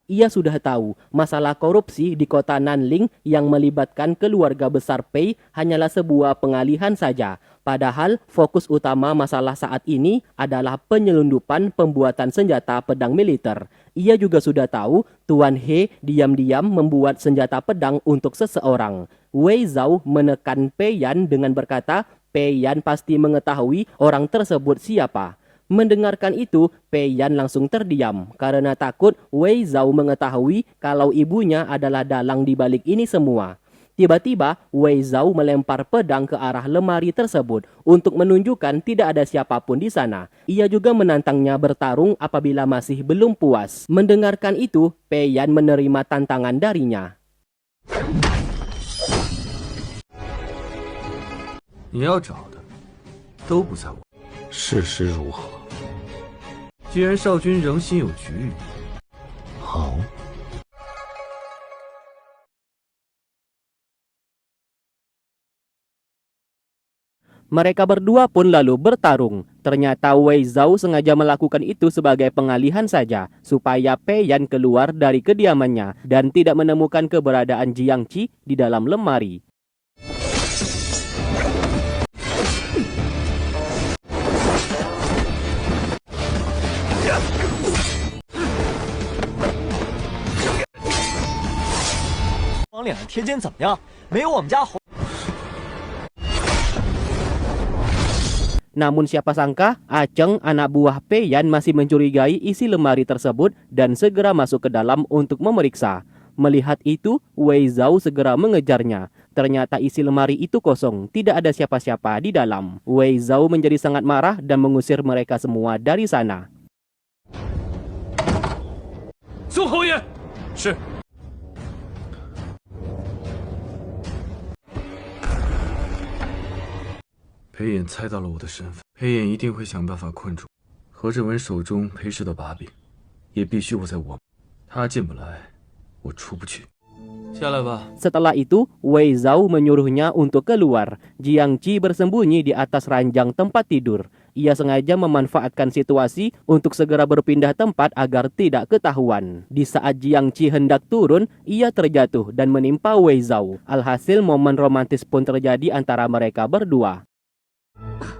Ia sudah tahu masalah korupsi di kota Nanling yang melibatkan keluarga besar Pei hanyalah sebuah pengalihan saja. Padahal fokus utama masalah saat ini adalah penyelundupan pembuatan senjata pedang militer. Ia juga sudah tahu Tuan He diam-diam membuat senjata pedang untuk seseorang. Wei Zhao menekan Pei Yan dengan berkata, Pei Yan pasti mengetahui orang tersebut siapa. Mendengarkan itu, Pei Yan langsung terdiam karena takut Wei Zhao mengetahui kalau ibunya adalah dalang di balik ini semua. Tiba-tiba, Wei Zhao melempar pedang ke arah lemari tersebut untuk menunjukkan tidak ada siapapun di sana. Ia juga menantangnya bertarung apabila masih belum puas. Mendengarkan itu, Pei Yan menerima tantangan darinya. 你要找的都不在我。事实如何？ 既然少君仍心有局域， 好， Mereka berdua pun lalu bertarung. Ternyata Wei Zhao sengaja melakukan itu sebagai pengalihan saja, supaya Pei Yan keluar dari kediamannya dan tidak menemukan keberadaan Jiang Qi di dalam lemari. Namun siapa sangka, Aceng, anak buah Pei Yan masih mencurigai isi lemari tersebut dan segera masuk ke dalam untuk memeriksa. Melihat itu, Wei Zhao segera mengejarnya. Ternyata isi lemari itu kosong, tidak ada siapa-siapa di dalam. Wei Zhao menjadi sangat marah dan mengusir mereka semua dari sana. 宋侯爷，是。 裴衍猜到了我的身份，裴衍一定会想办法困住何振文手中裴氏的把柄，也必须握在我，他进不来，我出不去。下来吧。 Setelah itu, Wei Zhao menyuruhnya untuk keluar. Jiang Qi bersembunyi di atas ranjang tempat tidur. Ia sengaja memanfaatkan situasi untuk segera berpindah tempat agar tidak ketahuan. Di saat Jiang Qi hendak turun, ia terjatuh dan menimpa Wei Zhao. Alhasil momen romantis pun terjadi antara mereka berdua.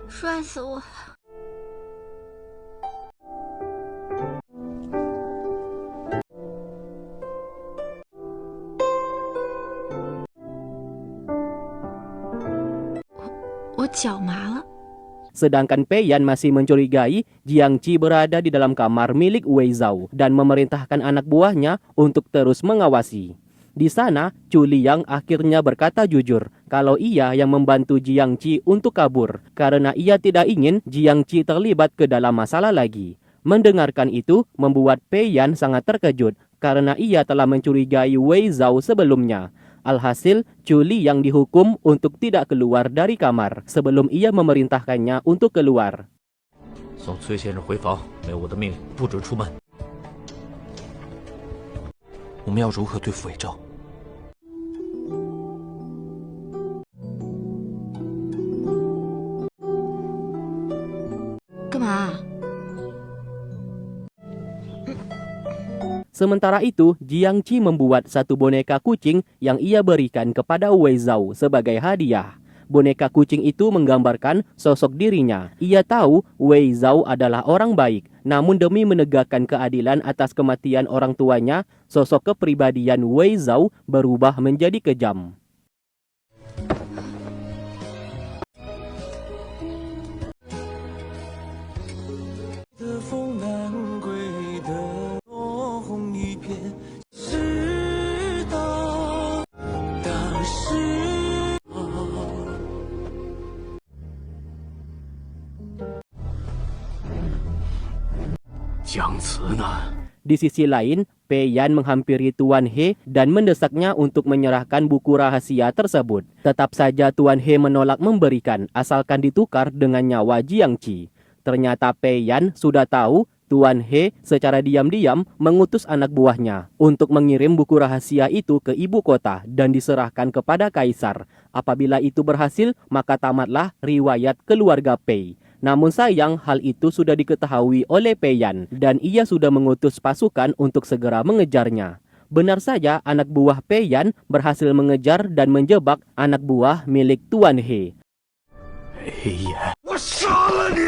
摔死我了！ 我脚麻了。 Sedangkan Pei Yan masih mencurigai Jiang Qi berada di dalam kamar milik Wei Zhao dan memerintahkan anak buahnya untuk terus mengawasi. Di sana, Chu Liang akhirnya berkata jujur kalau ia yang membantu Jiang Qi untuk kabur karena ia tidak ingin Jiang Qi terlibat ke dalam masalah lagi. Mendengarkan itu membuat Pei Yan sangat terkejut karena ia telah mencurigai Wei Zhao sebelumnya. Alhasil, Chu Liang dihukum untuk tidak keluar dari kamar sebelum ia memerintahkannya untuk keluar. 送崔先生回房，没有我的命令不准出门。我们要如何对付伪赵？ 干嘛？ Sementara itu, Jiang Qi membuat satu boneka kucing yang ia berikan kepada Wei Zhao sebagai hadiah. Boneka kucing itu menggambarkan sosok dirinya. Ia tahu Wei Zhao adalah orang baik, namun demi menegakkan keadilan atas kematian orang tuanya, sosok kepribadian Wei Zhao berubah menjadi kejam. Di sisi lain, Pei Yan menghampiri Tuan He dan mendesaknya untuk menyerahkan buku rahasia tersebut. Tetap saja Tuan He menolak memberikan asalkan ditukar dengan nyawa Jiang Qi. Ternyata Pei Yan sudah tahu Tuan He secara diam-diam mengutus anak buahnya untuk mengirim buku rahasia itu ke ibu kota dan diserahkan kepada kaisar. Apabila itu berhasil, maka tamatlah riwayat keluarga Pei. Namun sayang, hal itu sudah diketahui oleh Pei Yan dan ia sudah mengutus pasukan untuk segera mengejarnya. Benar saja, anak buah Pei Yan berhasil mengejar dan menjebak anak buah milik Tuan He. 裴炎，我杀了你！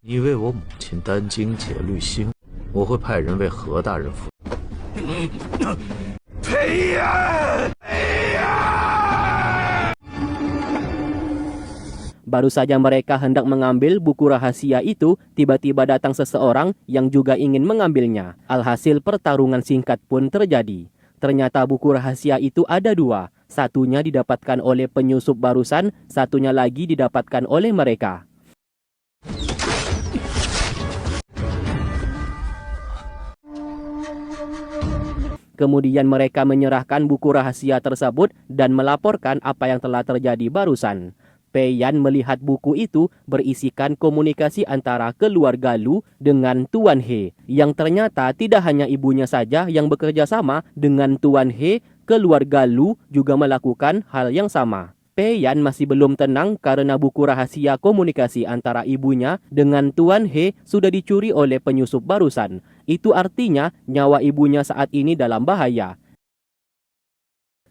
你为我母亲殚精竭虑辛苦，我会派人为何大人负。裴炎，裴炎！ Baru saja mereka hendak mengambil buku rahasia itu, tiba-tiba datang seseorang yang juga ingin mengambilnya. Alhasil pertarungan singkat pun terjadi. Ternyata buku rahasia itu ada dua. Satunya didapatkan oleh penyusup barusan, satunya lagi didapatkan oleh mereka. Kemudian mereka menyerahkan buku rahasia tersebut dan melaporkan apa yang telah terjadi barusan. Pei Yan melihat buku itu berisikan komunikasi antara keluarga Lu dengan Tuan He, yang ternyata tidak hanya ibunya saja yang bekerja sama dengan Tuan He, keluarga Lu juga melakukan hal yang sama. Pei Yan masih belum tenang karena buku rahasia komunikasi antara ibunya dengan Tuan He sudah dicuri oleh penyusup barusan. Itu artinya nyawa ibunya saat ini dalam bahaya.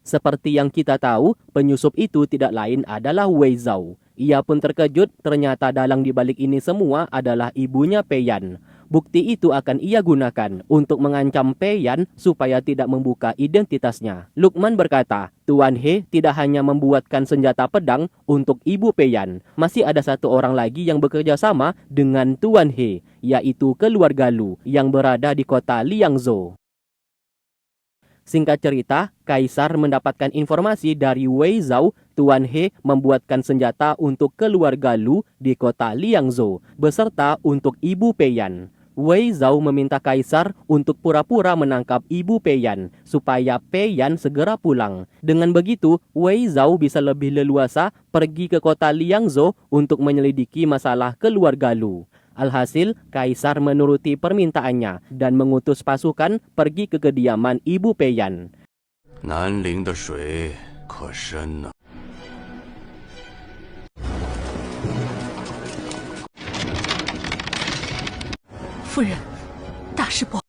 Seperti yang kita tahu, penyusup itu tidak lain adalah Wei Zhao. Ia pun terkejut, ternyata dalang dibalik ini semua adalah ibunya Pei Yan. Bukti itu akan ia gunakan untuk mengancam Pei Yan supaya tidak membuka identitasnya. Luqman berkata, Tuan He tidak hanya membuatkan senjata pedang untuk ibu Pei Yan. Masih ada satu orang lagi yang bekerja sama dengan Tuan He, yaitu keluarga Lu yang berada di kota Liangzhou. Singkat cerita, Kaisar mendapatkan informasi dari Wei Zhao, Tuan He membuatkan senjata untuk keluarga Lu di kota Liangzhou, beserta untuk ibu Pei Yan. Wei Zhao meminta Kaisar untuk pura-pura menangkap ibu Pei Yan, supaya Pei Yan segera pulang. Dengan begitu, Wei Zhao bisa lebih leluasa pergi ke kota Liangzhou untuk menyelidiki masalah keluarga Lu. Alhasil, Kaisar menuruti permintaannya dan mengutus pasukan pergi ke kediaman ibu Pei Yan. 南陵的水可深呢。夫人，大事不好。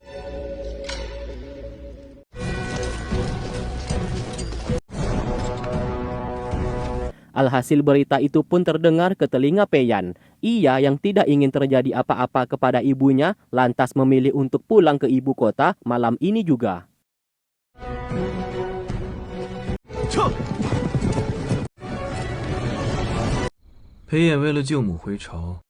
Alhasil berita itu pun terdengar ke telinga Pei Yan. Ia yang tidak ingin terjadi apa-apa kepada ibunya, lantas memilih untuk pulang ke ibu kota malam ini juga. 撤！裴炎为了救母回朝，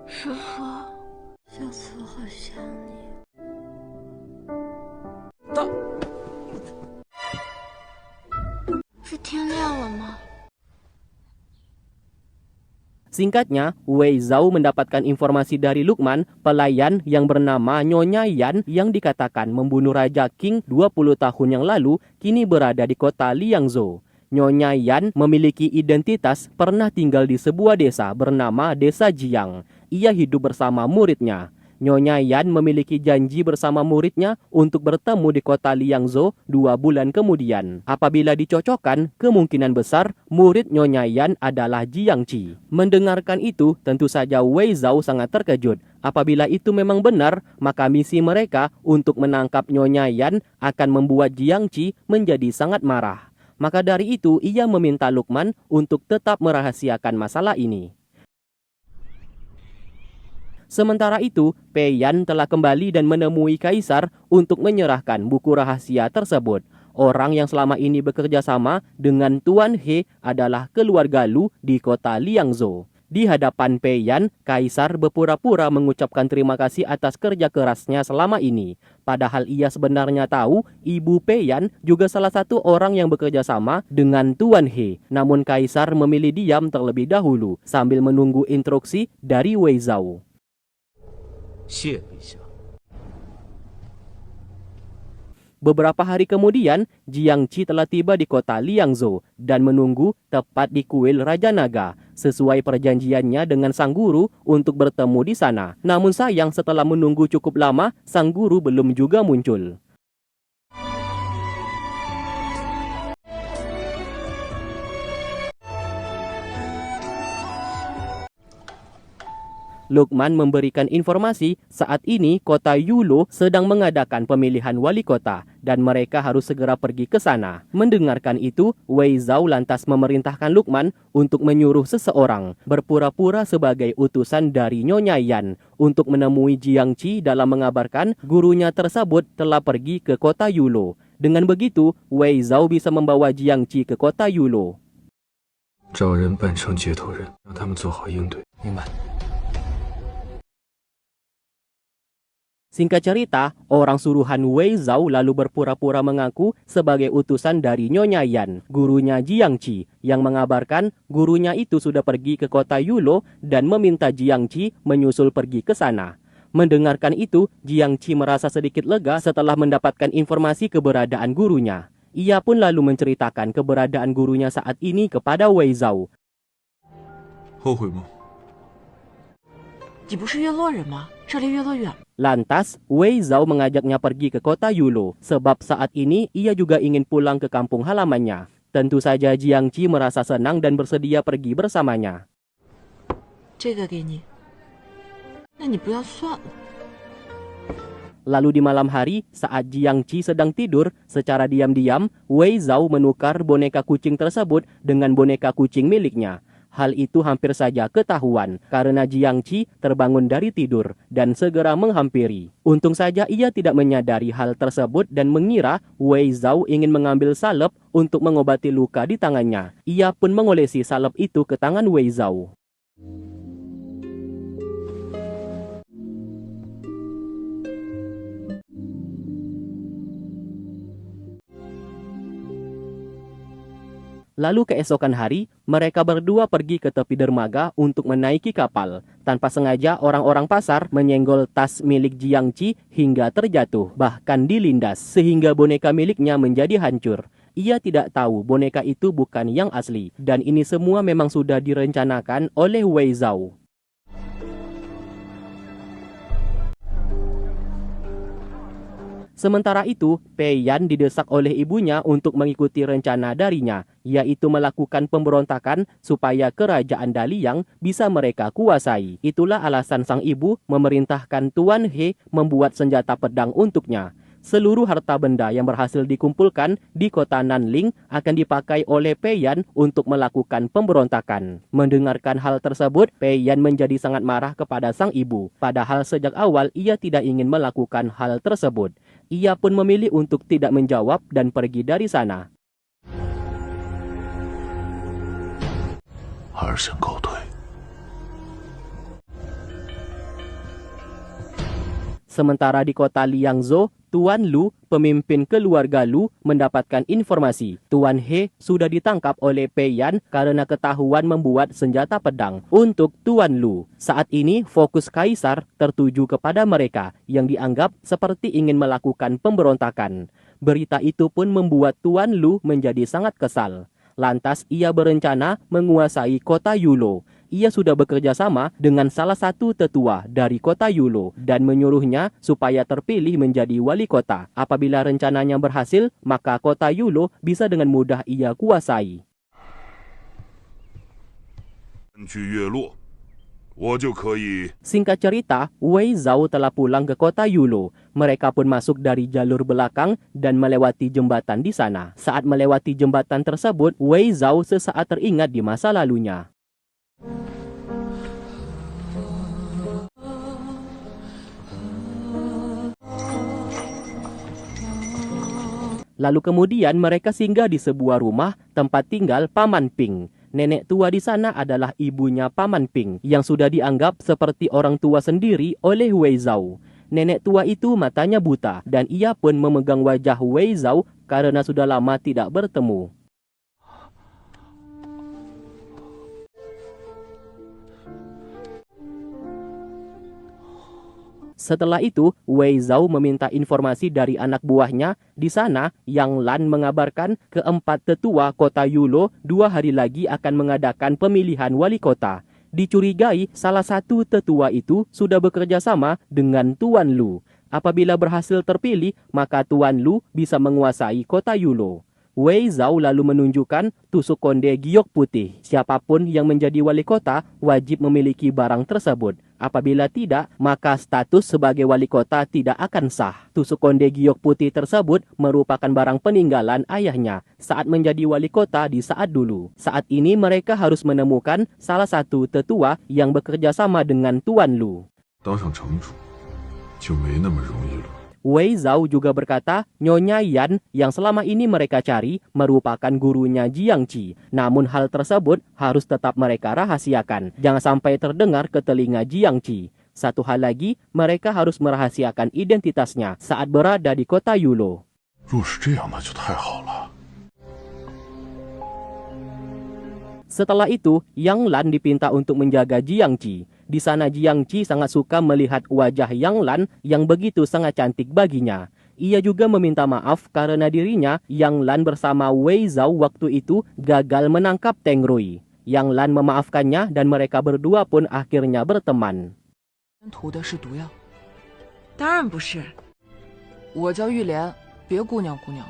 师傅，下次我好想你。 是天亮了吗？ Singkatnya, Wei Zhao mendapatkan informasi dari Luqman, pelayan yang bernama Nyonya Yan yang dikatakan membunuh Raja Qing 20 tahun yang lalu, kini berada di kota Liangzhou. Nyonya Yan memiliki identitas pernah tinggal di sebuah desa bernama Desa Jiang. Ia hidup bersama muridnya. Nyonya Yan memiliki janji bersama muridnya untuk bertemu di kota Liangzhou 2 bulan kemudian. Apabila dicocokkan, kemungkinan besar murid Nyonya Yan adalah Jiangqi. Mendengarkan itu, tentu saja Wei Zhao sangat terkejut. Apabila itu memang benar, maka misi mereka untuk menangkap Nyonya Yan akan membuat Jiangqi menjadi sangat marah. Maka dari itu, ia meminta Luqman untuk tetap merahasiakan masalah ini. Sementara itu, Pei Yan telah kembali dan menemui Kaisar untuk menyerahkan buku rahasia tersebut. Orang yang selama ini bekerja sama dengan Tuan He adalah keluarga Lu di kota Liangzhou. Di hadapan Pei Yan, Kaisar berpura-pura mengucapkan terima kasih atas kerja kerasnya selama ini. Padahal ia sebenarnya tahu ibu Pei Yan juga salah satu orang yang bekerja sama dengan Tuan He. Namun Kaisar memilih diam terlebih dahulu sambil menunggu instruksi dari Wei Zhao. 谢陛下。 Beberapa hari kemudian, Jiangqi telah tiba di kota Liangzhou dan menunggu tepat di kuil Raja Naga, sesuai perjanjiannya dengan sang guru untuk bertemu di sana. Namun sayang, setelah menunggu cukup lama, sang guru belum juga muncul. Lukman memberikan informasi saat ini kota Yulo sedang mengadakan pemilihan wali kota dan mereka harus segera pergi ke sana. Mendengarkan itu, Wei Zhao lantas memerintahkan Lukman untuk menyuruh seseorang berpura-pura sebagai utusan dari Nyonya Yan untuk menemui Jiangqi dalam mengabarkan gurunya tersebut telah pergi ke kota Yulo. Dengan begitu, Wei Zhao bisa membawa Jiangqi ke kota Yulo. 找人扮成接头人，让他们做好应对。明白。 Singkat cerita, orang suruhan Wei Zhao lalu berpura-pura mengaku sebagai utusan dari Nyonya Yan, gurunya Jiangqi, yang mengabarkan gurunya itu sudah pergi ke kota Yulo dan meminta Jiangqi menyusul pergi ke sana. Mendengarkan itu, Jiangqi merasa sedikit lega setelah mendapatkan informasi keberadaan gurunya. Ia pun lalu menceritakan keberadaan gurunya saat ini kepada Wei Zhao. 后悔吗？ 你不是月落人吗？这离月落远。 Lantas, Wei Zhao mengajaknya pergi ke kota Yulo, sebab saat ini ia juga ingin pulang ke kampung halamannya. Tentu saja Jiangqi merasa senang dan bersedia pergi bersamanya. 这个给你，那你不要算了。 Lalu di malam hari, saat Jiangqi sedang tidur, secara diam-diam, Wei Zhao menukar boneka kucing tersebut dengan boneka kucing miliknya. Hal itu hampir saja ketahuan karena Jiangqi terbangun dari tidur dan segera menghampiri. Untung saja ia tidak menyadari hal tersebut dan mengira Wei Zhao ingin mengambil salep untuk mengobati luka di tangannya. Ia pun mengolesi salep itu ke tangan Wei Zhao. Lalu keesokan hari, mereka berdua pergi ke tepi dermaga untuk menaiki kapal. Tanpa sengaja, orang-orang pasar menyenggol tas milik Jiangqi hingga terjatuh, bahkan dilindas, sehingga boneka miliknya menjadi hancur. Ia tidak tahu boneka itu bukan yang asli, dan ini semua memang sudah direncanakan oleh Wei Zhao. Sementara itu, Pei Yan didesak oleh ibunya untuk mengikuti rencana darinya, yaitu melakukan pemberontakan supaya kerajaan Daliang bisa mereka kuasai. Itulah alasan sang ibu memerintahkan Tuan He membuat senjata pedang untuknya. Seluruh harta benda yang berhasil dikumpulkan di kota Nanling akan dipakai oleh Pei Yan untuk melakukan pemberontakan. Mendengarkan hal tersebut, Pei Yan menjadi sangat marah kepada sang ibu. Padahal sejak awal ia tidak ingin melakukan hal tersebut. Ia pun memilih untuk tidak menjawab dan pergi dari sana. 二神告退。 Sementara di kota Liangzhou, Tuan Lu, pemimpin keluarga Lu, mendapatkan informasi Tuan He sudah ditangkap oleh Pei Yan karena ketahuan membuat senjata pedang untuk Tuan Lu. Saat ini fokus Kaisar tertuju kepada mereka yang dianggap seperti ingin melakukan pemberontakan. Berita itu pun membuat Tuan Lu menjadi sangat kesal. Lantas ia berencana menguasai kota Yulo. Ia sudah bekerja sama dengan salah satu tetua dari kota Yulo dan menyuruhnya supaya terpilih menjadi wali kota. Apabila rencananya berhasil, maka kota Yulo bisa dengan mudah ia kuasai. 去月落，我就可以。 Singkat cerita, Wei Zhao telah pulang ke kota Yulo. Mereka pun masuk dari jalur belakang dan melewati jembatan di sana. Saat melewati jembatan tersebut, Wei Zhao sesaat teringat di masa lalunya. Lalu kemudian mereka singgah di sebuah rumah tempat tinggal Paman Ping. Nenek tua di sana adalah ibunya Paman Ping yang sudah dianggap seperti orang tua sendiri oleh Wei Zhao. Nenek tua itu matanya buta dan ia pun memegang wajah Wei Zhao karena sudah lama tidak bertemu. Setelah itu, Wei Zhao meminta informasi dari anak buahnya. Di sana, Yang Lan mengabarkan keempat tetua kota Yulo 2 hari lagi akan mengadakan pemilihan wali kota. Dicurigai salah satu tetua itu sudah bekerja sama dengan Tuan Lu. Apabila berhasil terpilih, maka Tuan Lu bisa menguasai kota Yulo. Wei Zhao lalu menunjukkan tusuk konde giok putih. Siapapun yang menjadi wali kota wajib memiliki barang tersebut. Apabila tidak, maka status sebagai wali kota tidak akan sah. Tusuk konde giok putih tersebut merupakan barang peninggalan ayahnya saat menjadi wali kota di saat dulu. Saat ini mereka harus menemukan salah satu tetua yang bekerja sama dengan Tuan Lu. 当上城主就没那么容易了。 Wei Zhao juga berkata, Nyonya Yan yang selama ini mereka cari merupakan gurunya Jiang Qi. Namun hal tersebut harus tetap mereka rahasiakan. Jangan sampai terdengar ke telinga Jiang Qi. Satu hal lagi, mereka harus merahasiakan identitasnya saat berada di kota Yulo. 若是这样，那就太好了。 Setelah itu, Yang Lan dipinta untuk menjaga Jiang Qi. Di sana Jiang Qi sangat suka melihat wajah Yang Lan yang begitu sangat cantik baginya. Ia juga meminta maaf karena dirinya, Yang Lan bersama Wei Zhao waktu itu gagal menangkap Teng Rui. Yang Lan memaafkannya dan mereka berdua pun akhirnya berteman. 涂的是毒药？当然不是，我叫玉莲，别姑娘姑娘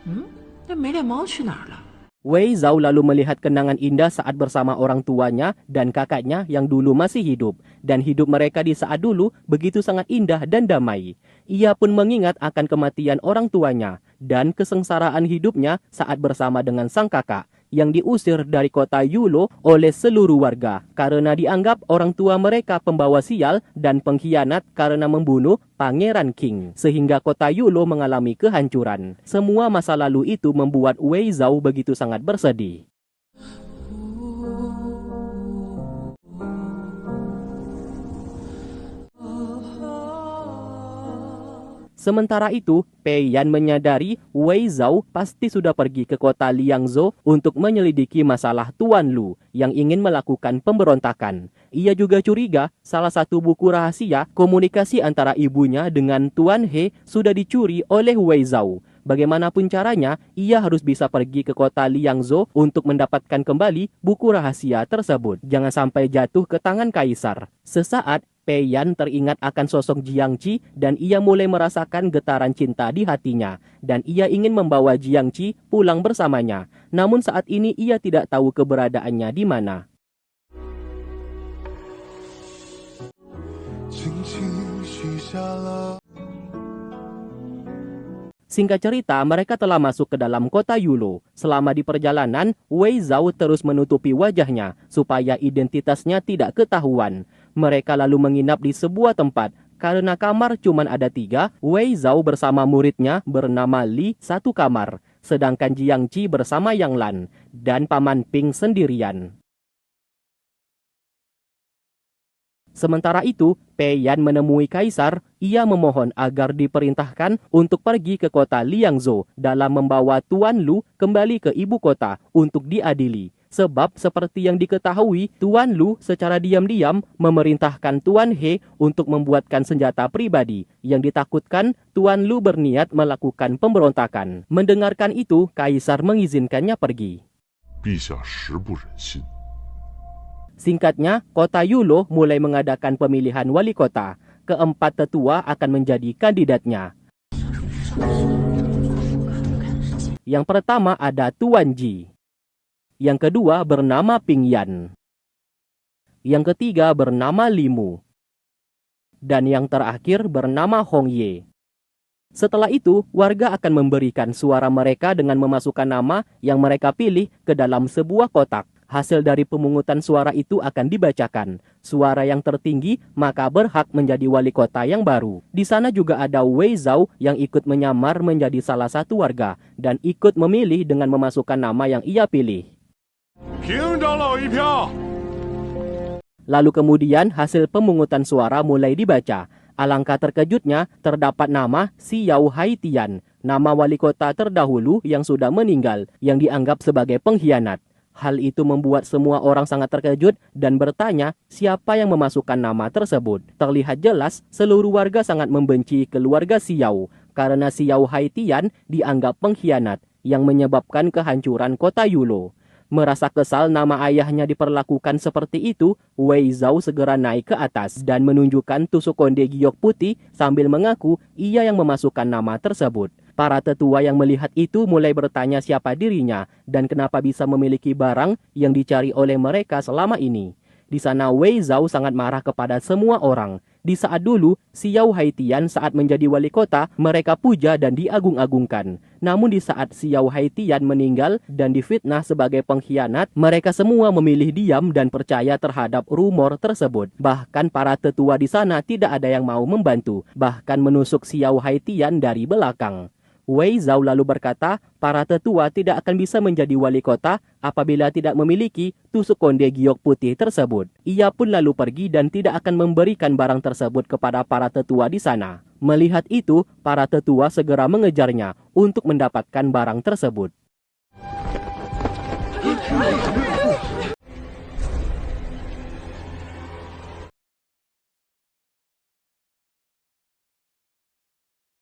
的。那没脸猫去哪儿了？ Wei Zhao lalu melihat kenangan indah saat bersama orang tuanya dan kakaknya yang dulu masih hidup. Dan hidup mereka di saat dulu begitu sangat indah dan damai. Ia pun mengingat akan kematian orang tuanya dan kesengsaraan hidupnya saat bersama dengan sang kakak yang diusir dari kota Yulo oleh seluruh warga karena dianggap orang tua mereka pembawa sial dan pengkhianat karena membunuh Pangeran Qing, sehingga kota Yulo mengalami kehancuran. Semua masa lalu itu membuat Wei Zhao begitu sangat bersedih. Sementara itu, Pei Yan menyadari Wei Zhao pasti sudah pergi ke kota Liangzhou untuk menyelidiki masalah Tuan Lu yang ingin melakukan pemberontakan. Ia juga curiga salah satu buku rahasia komunikasi antara ibunya dengan Tuan He sudah dicuri oleh Wei Zhao. Bagaimanapun caranya, ia harus bisa pergi ke kota Liangzhou untuk mendapatkan kembali buku rahasia tersebut. Jangan sampai jatuh ke tangan kaisar. Sesaat, Pei Yan teringat akan sosok Jiang Qi dan ia mulai merasakan getaran cinta di hatinya. Dan ia ingin membawa Jiang Qi pulang bersamanya. Namun saat ini ia tidak tahu keberadaannya di mana. Singkat cerita, mereka telah masuk ke dalam kota Yulo. Selama di perjalanan, Wei Zhao terus menutupi wajahnya supaya identitasnya tidak ketahuan. Mereka lalu menginap di sebuah tempat. Karena kamar cuma ada 3, Wei Zhao bersama muridnya bernama Li satu kamar. Sedangkan Jiang Qi bersama Yang Lan dan Paman Ping sendirian. Sementara itu, Pei Yan menemui kaisar. Ia memohon agar diperintahkan untuk pergi ke kota Liangzhou dalam membawa Tuan Lu kembali ke ibu kota untuk diadili. Sebab seperti yang diketahui, Tuan Lu secara diam-diam memerintahkan Tuan He untuk membuatkan senjata pribadi yang ditakutkan Tuan Lu berniat melakukan pemberontakan. Mendengarkan itu, kaisar mengizinkannya pergi. 陛下实不忍心。 Singkatnya, kota Yulo mulai mengadakan pemilihan wali kota. Keempat tetua akan menjadi kandidatnya. Yang pertama ada Tuan Ji. Yang kedua bernama Ping Yan. Yang ketiga bernama Limu. Dan yang terakhir bernama Hong Ye. Setelah itu, warga akan memberikan suara mereka dengan memasukkan nama yang mereka pilih ke dalam sebuah kotak. Hasil dari pemungutan suara itu akan dibacakan. Suara yang tertinggi maka berhak menjadi wali kota yang baru. Di sana juga ada Wei Zhao yang ikut menyamar menjadi salah satu warga dan ikut memilih dengan memasukkan nama yang ia pilih. 平长老一票。 Lalu kemudian hasil pemungutan suara mulai dibaca. Alangkah terkejutnya terdapat nama Xiao Haitian, nama wali kota terdahulu yang sudah meninggal yang dianggap sebagai pengkhianat. Hal itu membuat semua orang sangat terkejut dan bertanya siapa yang memasukkan nama tersebut. Terlihat jelas seluruh warga sangat membenci keluarga Xiao karena Xiao Haitian dianggap pengkhianat yang menyebabkan kehancuran kota Yulo. Merasa kesal nama ayahnya diperlakukan seperti itu, Wei Zhao segera naik ke atas dan menunjukkan tusuk konde giok putih sambil mengaku ia yang memasukkan nama tersebut. Para tetua yang melihat itu mulai bertanya siapa dirinya dan kenapa bisa memiliki barang yang dicari oleh mereka selama ini. Di sana Wei Zhao sangat marah kepada semua orang. Di saat dulu, Xiao Haitian saat menjadi wali kota, mereka puja dan diagung-agungkan. Namun di saat Xiao Haitian meninggal dan difitnah sebagai pengkhianat, mereka semua memilih diam dan percaya terhadap rumor tersebut. Bahkan para tetua di sana tidak ada yang mau membantu, bahkan menusuk Xiao Haitian dari belakang. Wei Zhao lalu berkata, para tetua tidak akan bisa menjadi wali kota apabila tidak memiliki tusuk konde giok putih tersebut. Ia pun lalu pergi dan tidak akan memberikan barang tersebut kepada para tetua di sana. Melihat itu, para tetua segera mengejarnya untuk mendapatkan barang tersebut.